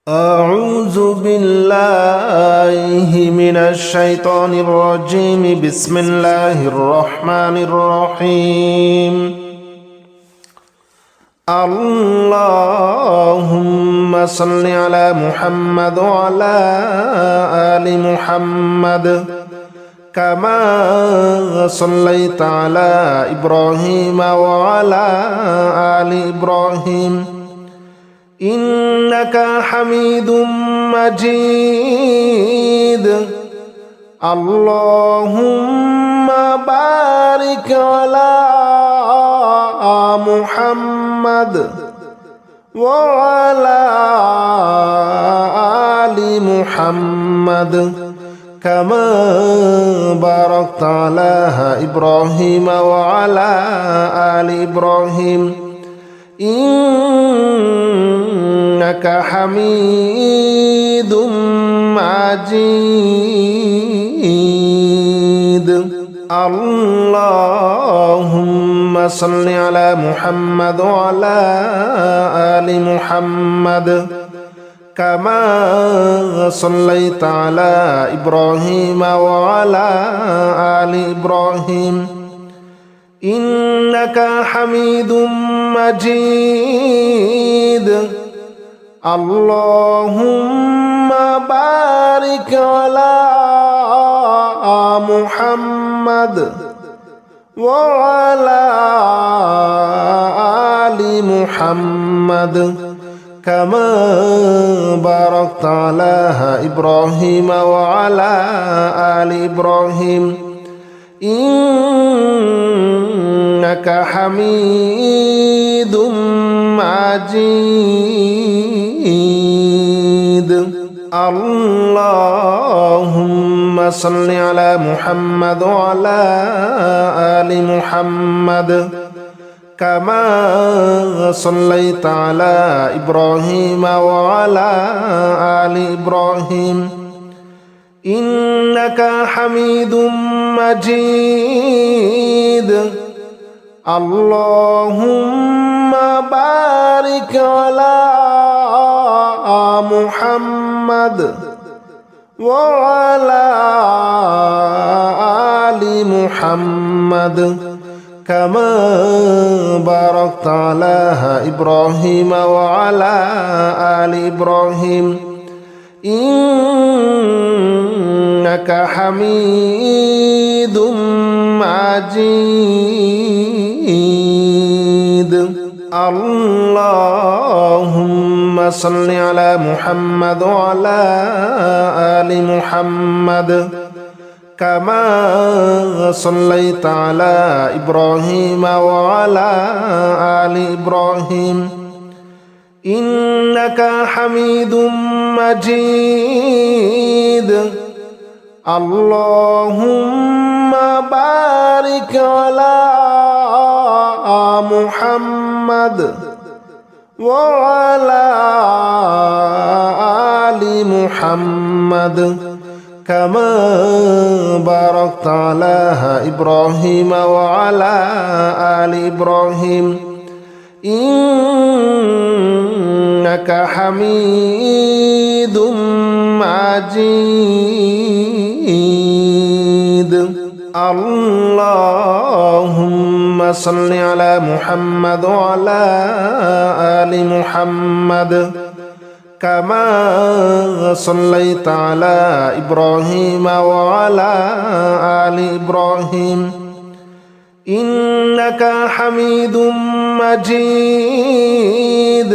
أعوذ بالله من الشيطان الرجيم. بسم الله الرحمن الرحيم. اللهم صل على محمد وعلى آل محمد كما صليت على إبراهيم وعلى آل إبراهيم إنك حميد مجيد. اللهم بارك على محمد وعلى آل محمد كما باركت على إبراهيم وعلى آل إبراهيم إنك حميد مجيد. اللهم صل على محمد وعلى آل محمد كما صليت على إبراهيم وعلى آل إبراهيم إنك حميد مجيد. اللهم بارك على محمد وعلى آل محمد كما باركت على إبراهيم وعلى آل إبراهيم إنك حميد مجيد. اللهم صل على محمد وعلى آل محمد كما صليت على إبراهيم وعلى آل إبراهيم إنك حميد مجيد. اللهم بارك على محمد وعلى آل محمد كما باركت على إبراهيم وعلى آل إبراهيم إنك حميد مجيد. اللهم صل على محمد وعلى آل محمد كما صليت على إبراهيم وعلى آل إبراهيم إنك حميد مجيد. اللهم بارك على محمد وعلى آل محمد كما باركت على إبراهيم وعلى آل إبراهيم إنك حميد مجيد. اللهم صل على محمد وعلى آل محمد كما صليت على إبراهيم وعلى آل إبراهيم إنك حميد مجيد.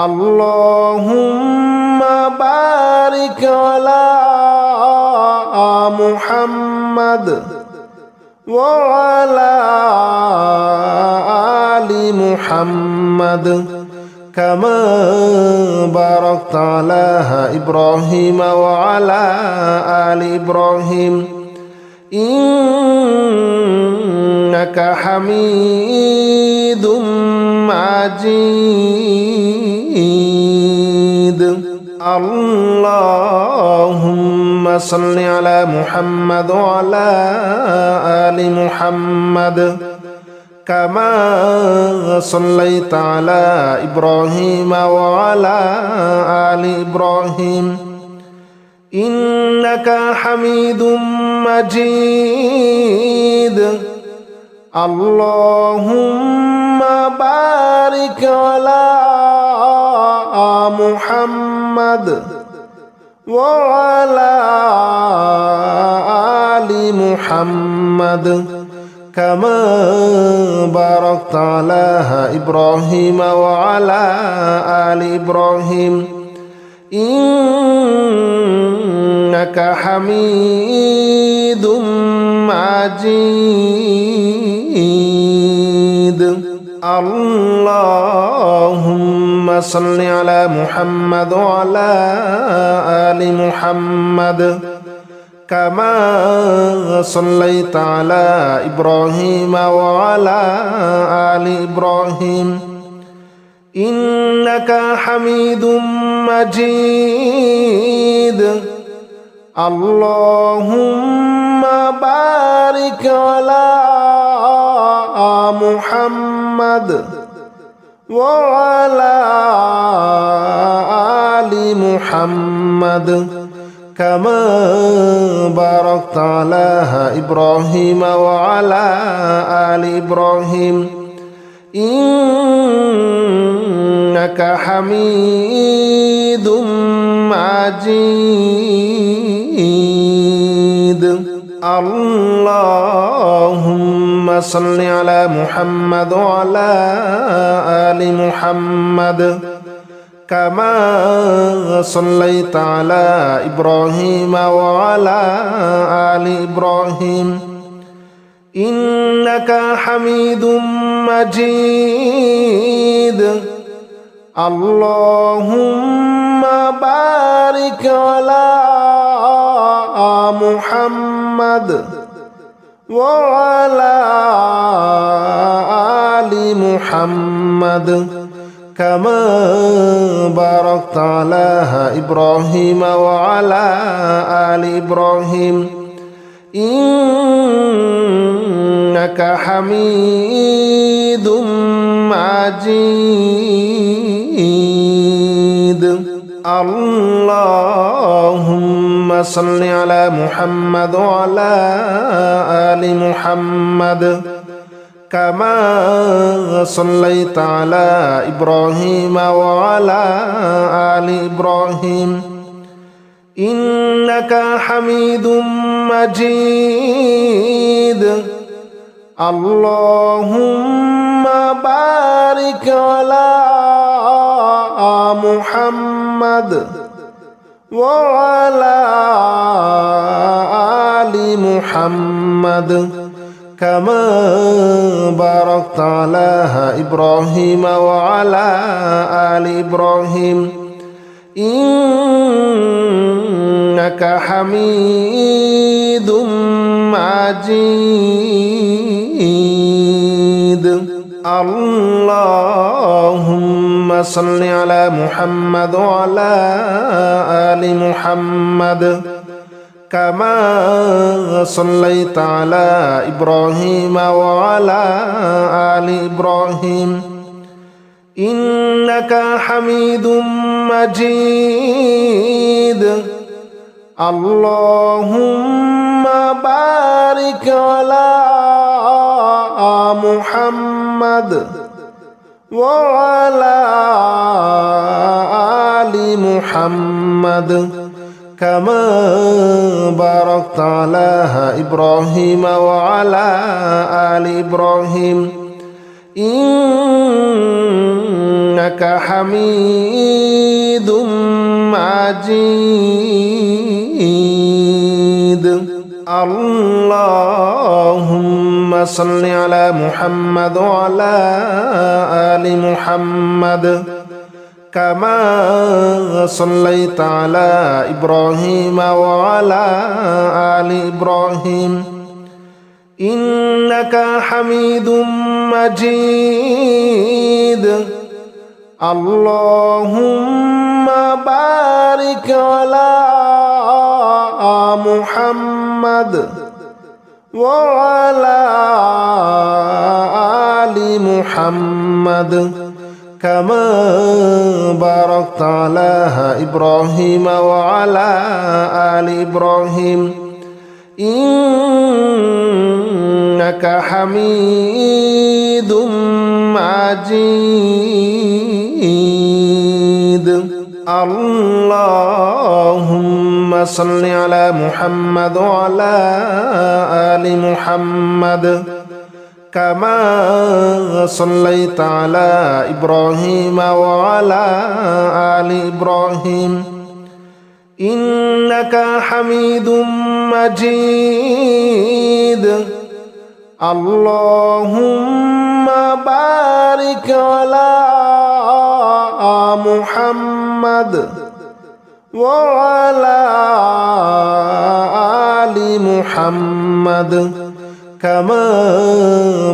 اللهم بارك على محمد وعلى آل محمد كما باركت على إبراهيم وعلى آل إبراهيم إنك حميد مجيد. اللهم صل على محمد وعلى آل محمد كما صليت على إبراهيم وعلى آل إبراهيم إنك حميد مجيد اللهم بارك على محمد وعلى آل محمد كما باركت على إبراهيم وعلى آل إبراهيم إنك حميد مجيد اللهم صل على محمد وعلى آل محمد كما صليت على إبراهيم وعلى آل إبراهيم إنك حميد مجيد اللهم بارك على محمد وعلى آل محمد كما باركت على إبراهيم وعلى آل إبراهيم إنك حميد مجيد اللهم صل على محمد وعلى آل محمد كما صليت على إبراهيم وعلى آل إبراهيم إنك حميد مجيد اللهم بارك على محمد وعلى آل محمد كما باركت على إبراهيم وعلى آل إبراهيم إنك حميد مجيد اللهم صل على محمد وعلى آل محمد كما صليت على إبراهيم وعلى آل إبراهيم إنك حميد مجيد اللهم بارك على محمد وعلى آل محمد كما باركت على إبراهيم وعلى آل إبراهيم إنك حميد مجيد اللهم صل على محمد وعلى آل محمد كما صليت على إبراهيم وعلى آل إبراهيم إنك حميد مجيد اللهم بارك على محمد وعلى آل محمد كما باركت على إبراهيم وعلى آل إبراهيم إنك حميد مجيد اللهم صل على محمد وعلى آل محمد كما صليت على إبراهيم وعلى آل إبراهيم إنك حميد مجيد اللهم بارك على محمد وعلى محمد كما باركت على إبراهيم وعلى آل إبراهيم إنك حميد مجيد اللهم صل على محمد وعلى آل محمد كما صليت على إبراهيم وعلى آل إبراهيم إنك حميد مجيد اللهم بارك على محمد وعلى آل محمد كما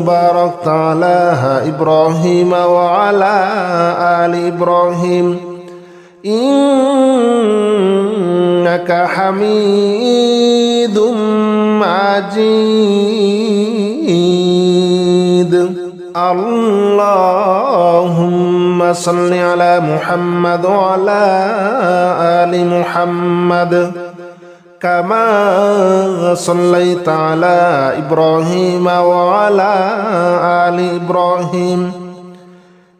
باركت على إبراهيم وعلى آل إبراهيم إنك حميد مجيد اللهم صل على محمد وعلى آل محمد كما صليت على إبراهيم وعلى آل إبراهيم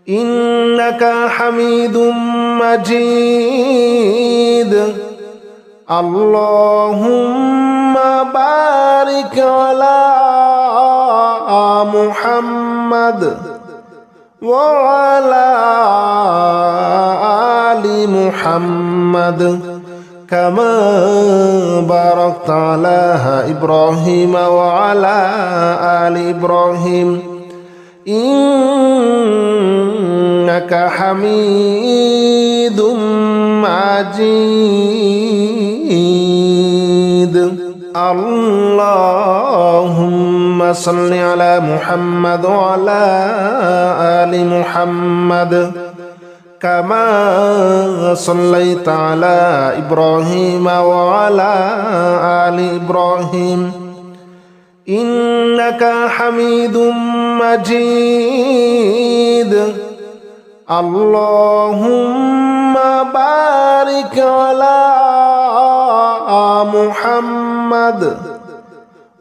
إنك حميد مجيد اللهم بارك على محمد وعلى آل محمد كما باركت على إبراهيم وعلى آل إبراهيم إنك حميد مجيد اللهم صل على محمد وعلى آل محمد كما صليت على إبراهيم وعلى آل إبراهيم إنك حميد مجيد اللهم بارك على محمد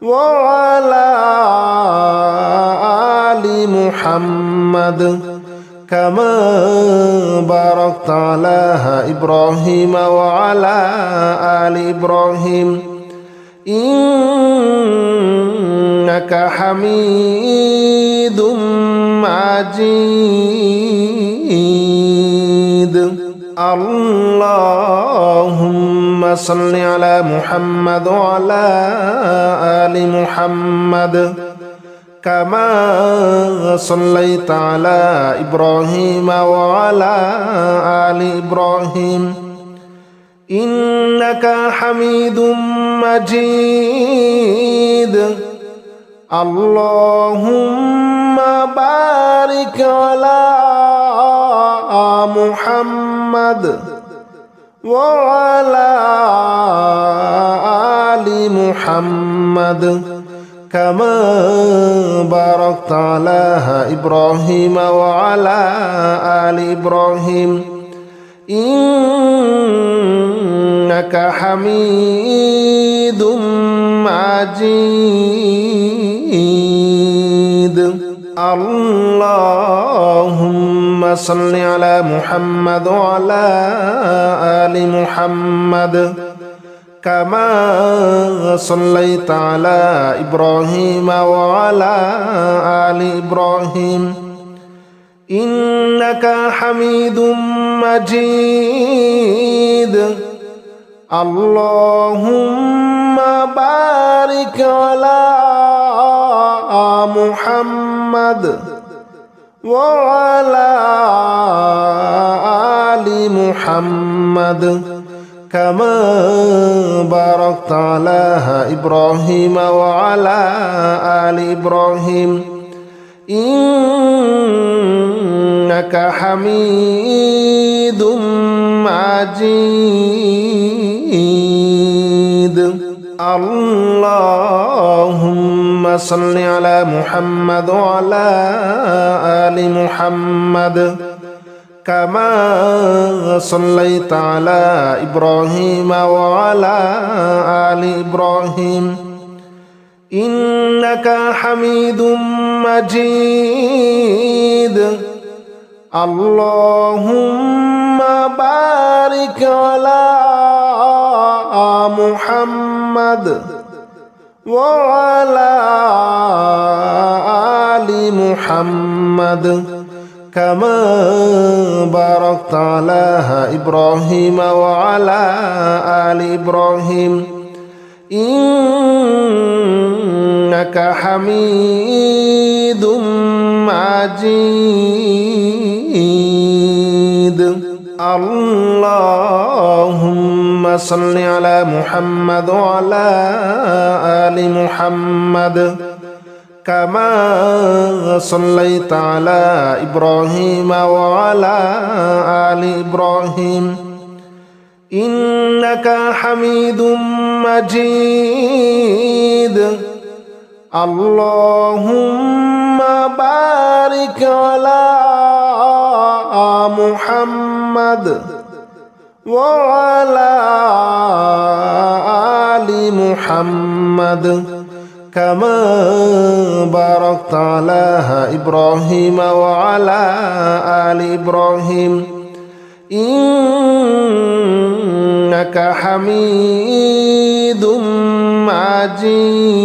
وعلى آل محمد كما باركت على إبراهيم وعلى آل إبراهيم إنك حميد مجيد اللهم صل على محمد وعلى آل محمد كما صليت على إبراهيم وعلى آل إبراهيم إنك حميد مجيد اللهم بارك على محمد وعلى آل محمد كما باركت على إبراهيم وعلى آل إبراهيم إنك حميد مجيد اللهم صل على محمد وعلى آل محمد كما صليت على إبراهيم وعلى آل إبراهيم إنك حميد مجيد اللهم بارك على محمد وعلى آل محمد كما باركت على إبراهيم وعلى آل إبراهيم إنك حميد مجيد اللهم صل على محمد وعلى آل محمد كما صليت على إبراهيم وعلى آل إبراهيم إنك حميد مجيد اللهم بارك على محمد وعلى آل محمد كما باركت على إبراهيم وعلى آل إبراهيم إنك حميد مجيد اللهم صل على محمد وعلى آل محمد كما صليت على إبراهيم وعلى آل إبراهيم إنك حميد مجيد اللهم بارك على محمد وعلى آل محمد كما باركت على إبراهيم وعلى آل إبراهيم إنك حميد مجيد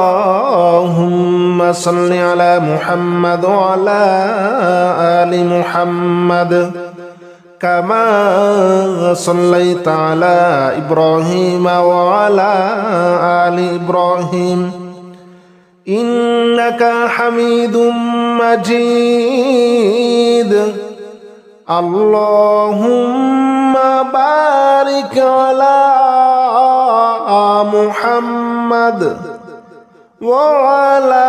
اللهم صل على محمد وعلى آل محمد كما صليت على إبراهيم وعلى آل إبراهيم إنك حميد مجيد اللهم بارك على محمد وعلى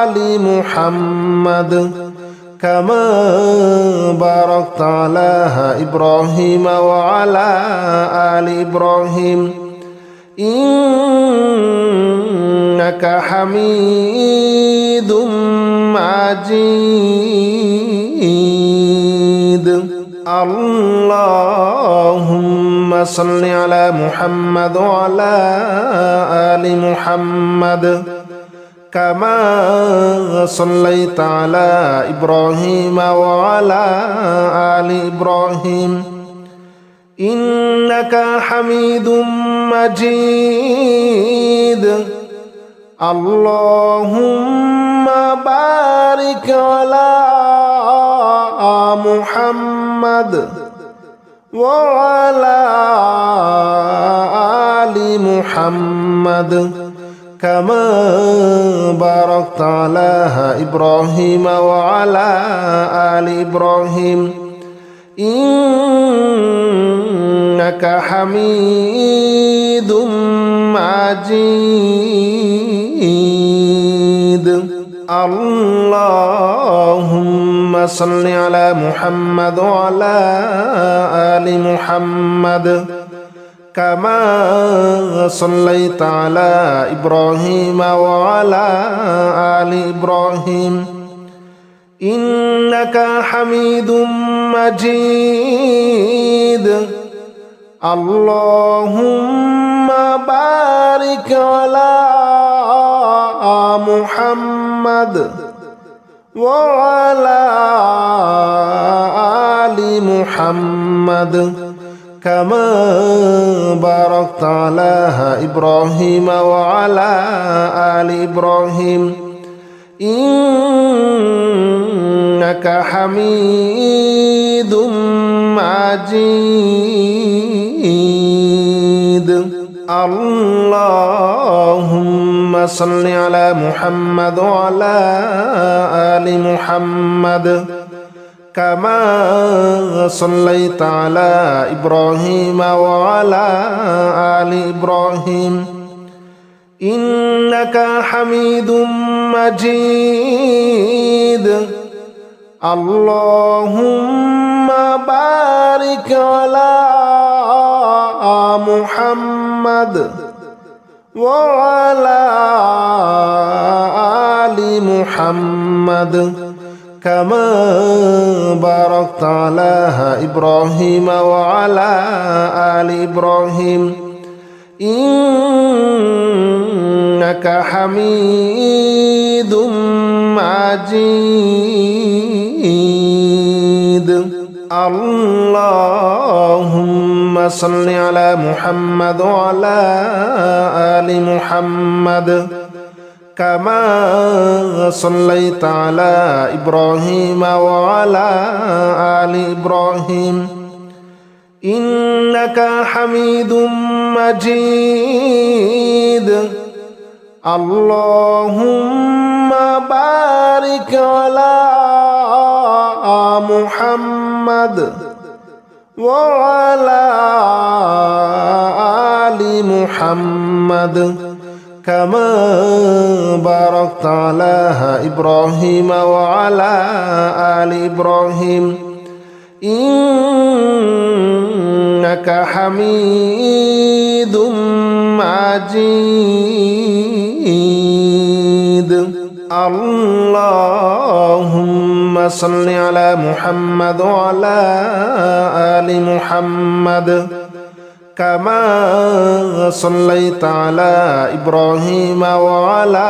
آل محمد كما باركت على إبراهيم وعلى آل إبراهيم إنك حميد مجيد اللهم صل على محمد وعلى آل محمد كما صليت على إبراهيم وعلى آل إبراهيم إنك حميد مجيد اللهم بارك على محمد وعلى آل محمد كما باركت على إبراهيم وعلى آل إبراهيم إنك حميد مجيد اللهم صل على محمد وعلى آل محمد كما صليت على إبراهيم وعلى آل إبراهيم إنك حميد مجيد اللهم بارك على محمد وعلى آل محمد كما باركت على إبراهيم وعلى آل إبراهيم إنك حميد مجيد اللهم صل على محمد وعلى آل محمد كما صليت على إبراهيم وعلى آل إبراهيم إنك حميد مجيد اللهم بارك على محمد وعلى آل محمد كما باركت على إبراهيم وعلى آل إبراهيم إنك حميد مجيد اللهم صل على محمد وعلى آل محمد كما صليت على إبراهيم وعلى آل إبراهيم إنك حميد مجيد اللهم بارك على محمد وعلى آل محمد كما باركت على إبراهيم وعلى آل إبراهيم إنك حميد مجيد اللهم صل على محمد وعلى آل محمد كما صليت على إبراهيم وعلى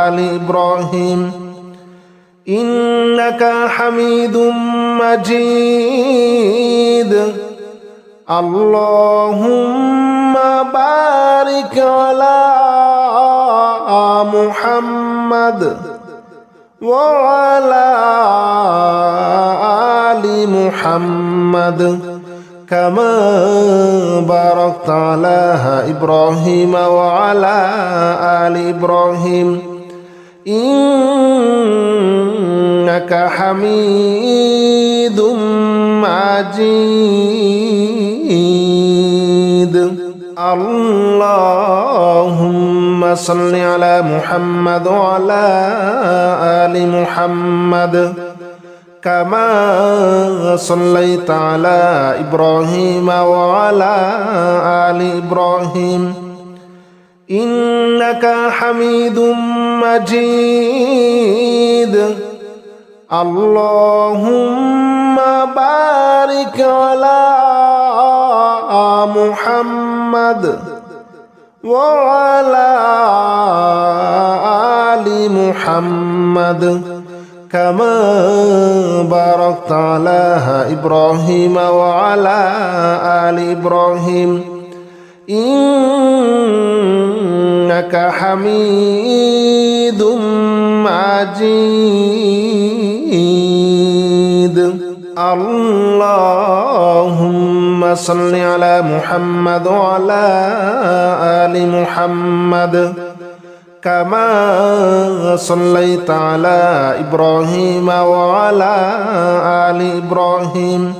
آل إبراهيم إنك حميد مجيد اللهم بارك على محمد وعلى آل محمد كما باركت على إبراهيم وعلى آل إبراهيم إنك حميد مجيد اللهم صل على محمد وعلى آل محمد كما صليت على إبراهيم وعلى آل إبراهيم إنك حميد مجيد اللهم بارك على محمد وعلى آل محمد كما باركت على إبراهيم وعلى آل إبراهيم إنك حميد مجيد اللهم صل على محمد وعلى آل محمد كما صليت على إبراهيم وعلى آل إبراهيم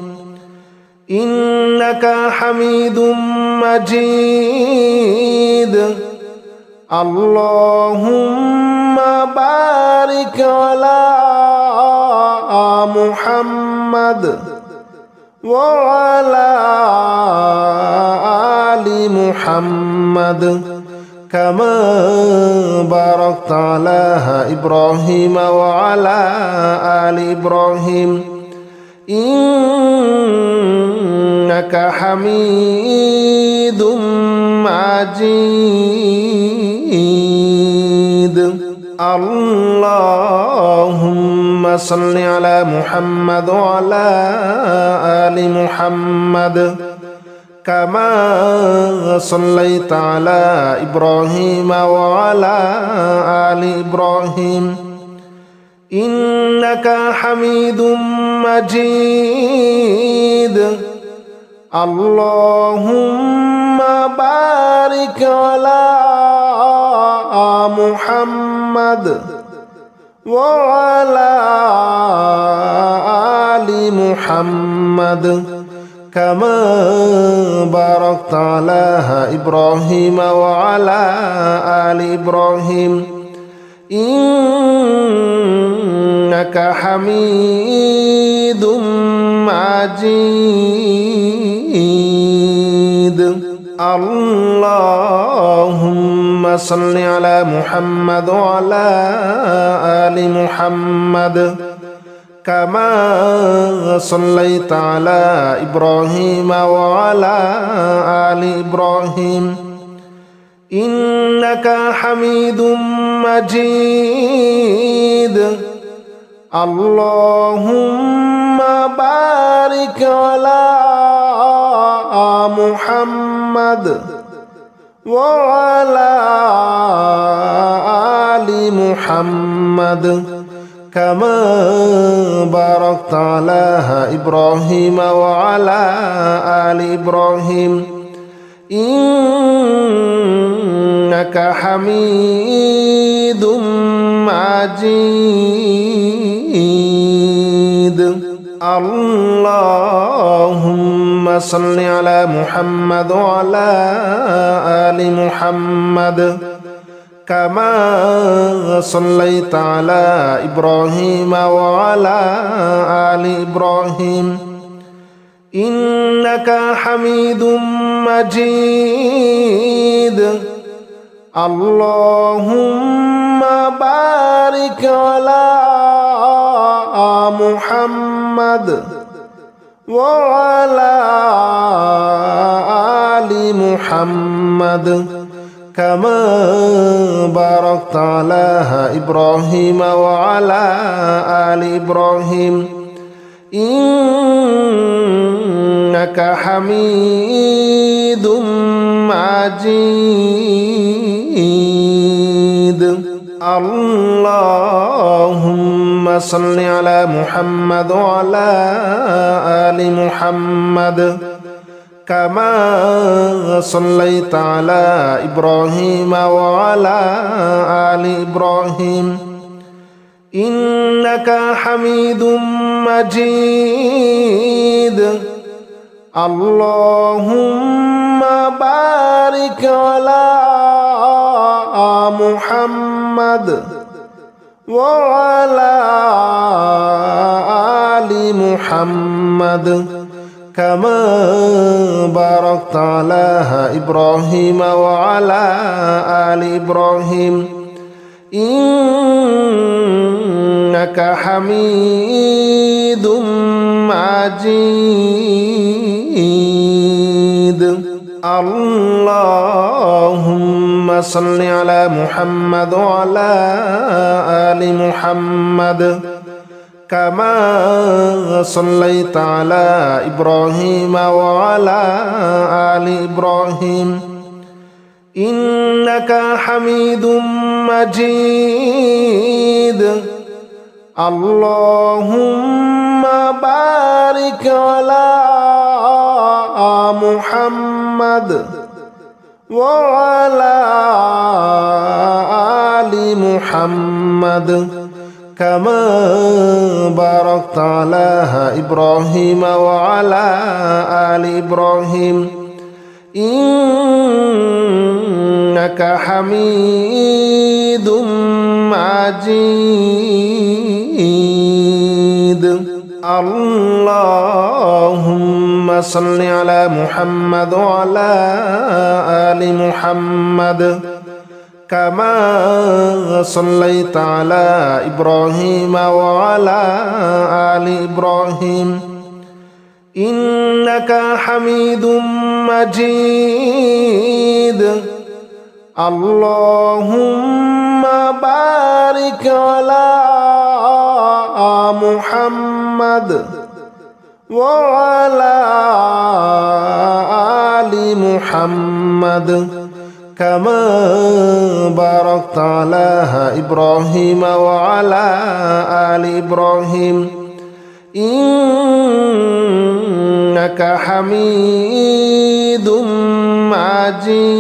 إنك حميد مجيد اللهم بارك على محمد وعلى آل محمد كما باركت على إبراهيم وعلى آل إبراهيم إنك حميد مجيد اللهم صل على محمد وعلى آل محمد كما صليت على إبراهيم وعلى آل إبراهيم إنك حميد مجيد اللهم بارك على محمد وعلى آل محمد كما باركت على إبراهيم وعلى آل إبراهيم إنك حميد مجيد. اللهم صل على محمد وعلى آل محمد كما صليت على إبراهيم وعلى آل إبراهيم إنك حميد مجيد. اللهم بارك على محمد وعلى آل محمد كما باركت على إبراهيم وعلى آل إبراهيم إنك حميد مجيد. اللهم صل على محمد وعلى آل محمد كما صليت على إبراهيم وعلى آل إبراهيم إنك حميد مجيد. اللهم بارك على محمد وعلى آل محمد كما باركت على إبراهيم وعلى آل إبراهيم إنك حميد مجيد. اللهم صل على محمد وعلى آل محمد كما صليت على إبراهيم وعلى آل إبراهيم إنك حميد مجيد. اللهم بارك على محمد وعلى آل محمد كما باركت على إبراهيم وعلى آل إبراهيم إنك حميد مجيد. اللهم صل على محمد وعلى آل محمد كما صليت على إبراهيم وعلى آل إبراهيم إنك حميد مجيد. اللهم بارك على محمد وعلى آل محمد كما باركت على إبراهيم وعلى آل إبراهيم إنك حميد مجيد. اللهم صل على محمد وعلى آل محمد كما صليت على إبراهيم وعلى آل إبراهيم إنك حميد مجيد. اللهم بارك على محمد وعلى آل محمد كما باركت على إبراهيم وعلى آل إبراهيم إنك حميد مجيد.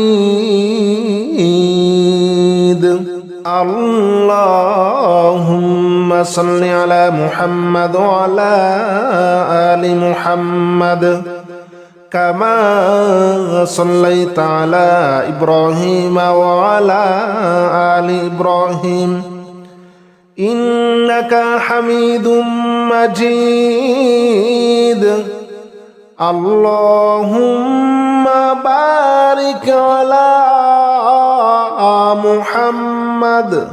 اللهم صل على محمد وعلى آل محمد كما صليت على إبراهيم وعلى آل إبراهيم إنك حميد مجيد اللهم بارك على محمد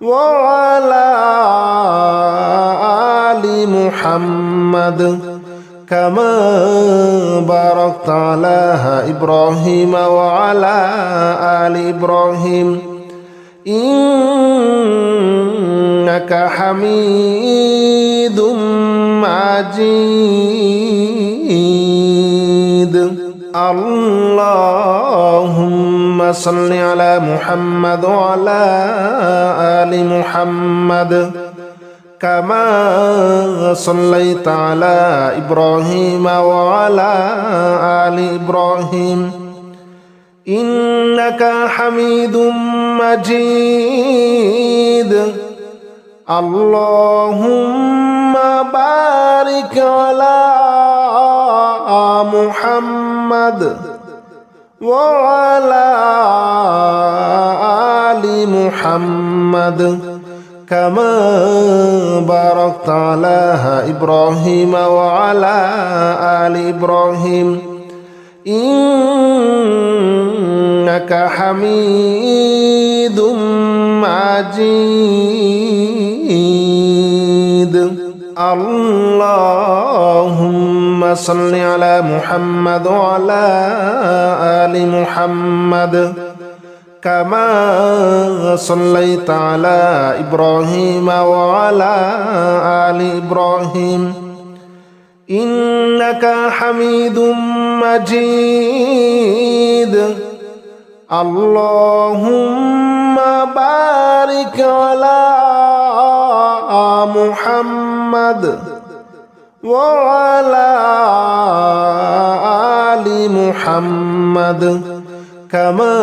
وعلى آل محمد كما باركت على إبراهيم وعلى آل إبراهيم إنك حميد مجيد اللهم صل على محمد وعلى آل محمد كما صليت على إبراهيم وعلى آل إبراهيم إنك حميد مجيد اللهم بارك على محمد وعلى آل محمد كما باركت على إبراهيم وعلى آل إبراهيم إنك حميد مجيد اللهم صل على محمد وعلى آل محمد كما صليت على إبراهيم وعلى آل إبراهيم إنك حميد مجيد اللهم بارك على محمد وعلى آل محمد كما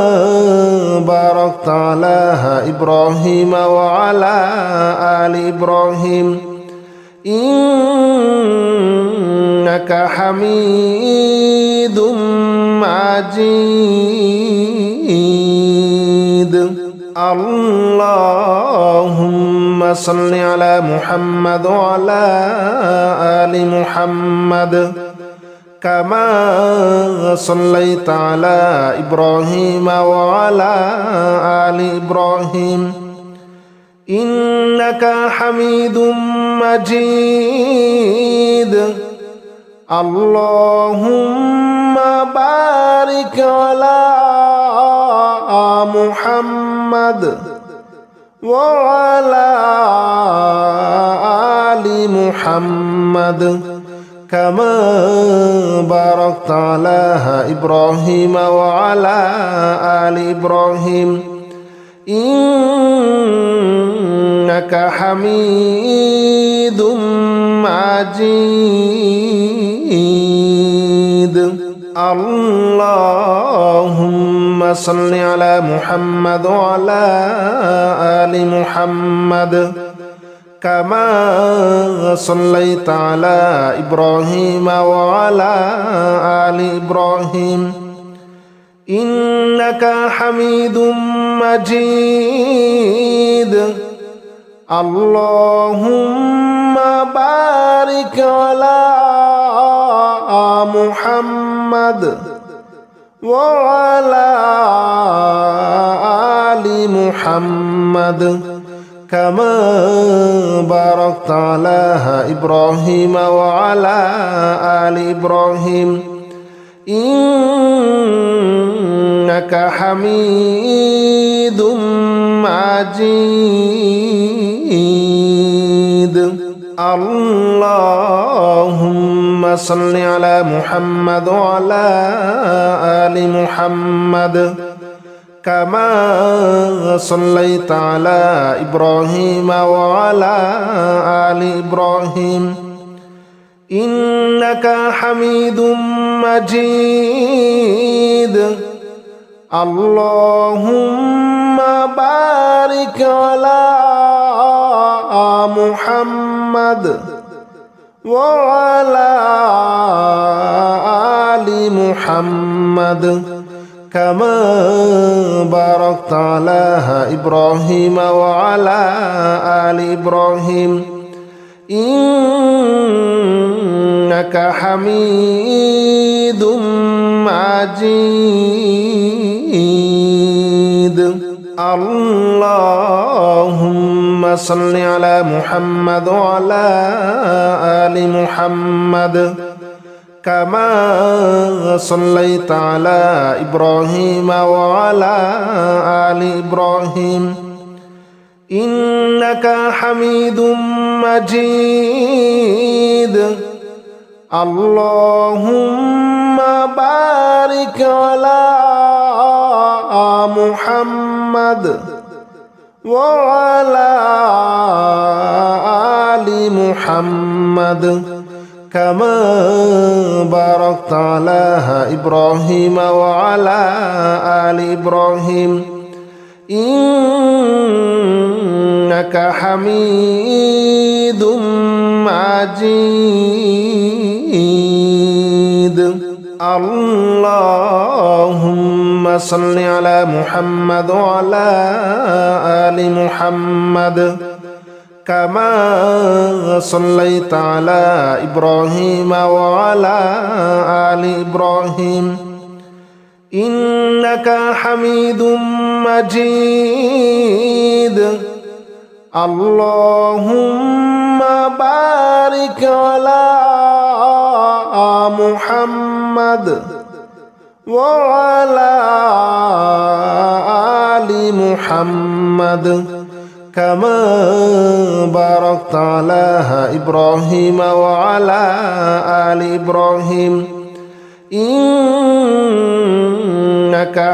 باركت على إبراهيم وعلى آل إبراهيم إنك حميد مجيد اللهم صل على محمد وعلى آل محمد كما صليت على إبراهيم وعلى آل إبراهيم إنك حميد مجيد اللهم بارك على محمد وعلى آل محمد كما باركت على إبراهيم وعلى آل إبراهيم إنك حميد مجيد اللهم صل على محمد وعلى آل محمد كما صليت على إبراهيم وعلى آل إبراهيم إنك حميد مجيد اللهم بارك على محمد وعلى آل محمد كما باركت على إبراهيم وعلى آل إبراهيم إنك حميد مجيد اللهم صل على محمد وعلى آل محمد كما صليت على إبراهيم وعلى آل إبراهيم إنك حميد مجيد اللهم بارك على محمد وعلى آل محمد كما باركت على إبراهيم وعلى آل إبراهيم إنك حميد مجيد اللهم صل على محمد وعلى آل محمد كما صليت على إبراهيم وعلى آل إبراهيم إنك حميد مجيد اللهم بارك على محمد وعلى آل محمد كما باركت على إبراهيم وعلى آل إبراهيم إنك حميد مجيد اللهم صل على محمد وعلى آل محمد كما صليت على إبراهيم وعلى آل إبراهيم إنك حميد مجيد اللهم بارك على محمد وعلى آل محمد كما باركت على إبراهيم وعلى آل إبراهيم إنك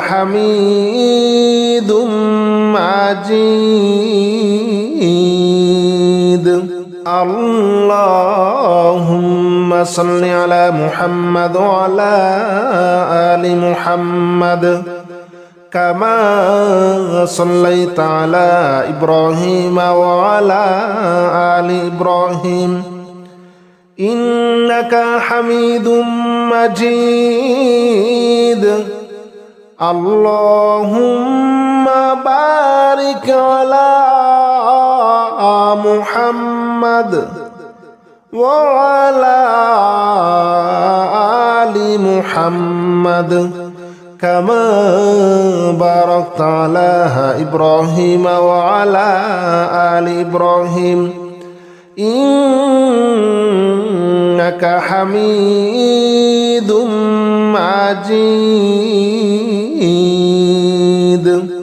حميد مجيد اللهم صل على محمد وعلى آل محمد كما صليت على إبراهيم وعلى آل إبراهيم إنك حميد مجيد اللهم بارك على محمد وعلى آل محمد كما باركت على إبراهيم وعلى آل إبراهيم إنك حميد مجيد